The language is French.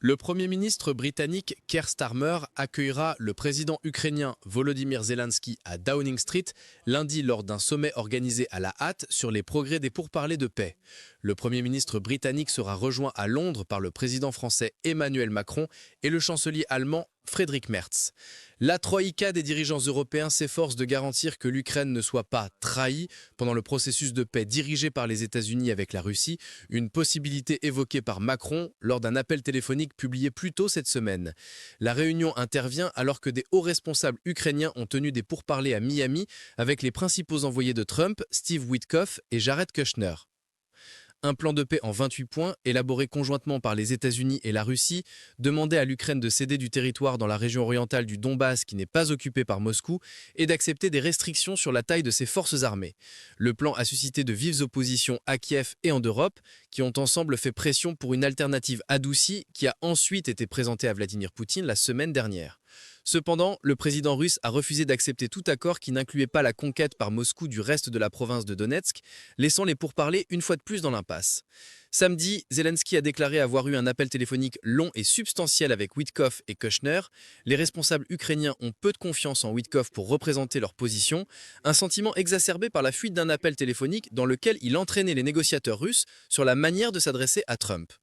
Le Premier ministre britannique Keir Starmer accueillera le président ukrainien Volodymyr Zelensky à Downing Street lundi lors d'un sommet organisé à la hâte sur les progrès des pourparlers de paix. Le Premier ministre britannique sera rejoint à Londres par le président français Emmanuel Macron et le chancelier allemand Friedrich Merz. La troïka des dirigeants européens s'efforce de garantir que l'Ukraine ne soit pas trahie pendant le processus de paix dirigé par les États-Unis avec la Russie, une possibilité évoquée par Macron lors d'un appel téléphonique publié plus tôt cette semaine. La réunion intervient alors que des hauts responsables ukrainiens ont tenu des pourparlers à Miami avec les principaux envoyés de Trump, Steve Witkoff et Jared Kushner. Un plan de paix en 28 points, élaboré conjointement par les États-Unis et la Russie, demandait à l'Ukraine de céder du territoire dans la région orientale du Donbass qui n'est pas occupée par Moscou et d'accepter des restrictions sur la taille de ses forces armées. Le plan a suscité de vives oppositions à Kiev et en Europe, qui ont ensemble fait pression pour une alternative adoucie qui a ensuite été présentée à Vladimir Poutine la semaine dernière. Cependant, le président russe a refusé d'accepter tout accord qui n'incluait pas la conquête par Moscou du reste de la province de Donetsk, laissant les pourparlers une fois de plus dans l'impasse. Samedi, Zelensky a déclaré avoir eu un appel téléphonique long et substantiel avec Witkoff et Kushner. Les responsables ukrainiens ont peu de confiance en Witkoff pour représenter leur position, un sentiment exacerbé par la fuite d'un appel téléphonique dans lequel il entraînait les négociateurs russes sur la manière de s'adresser à Trump.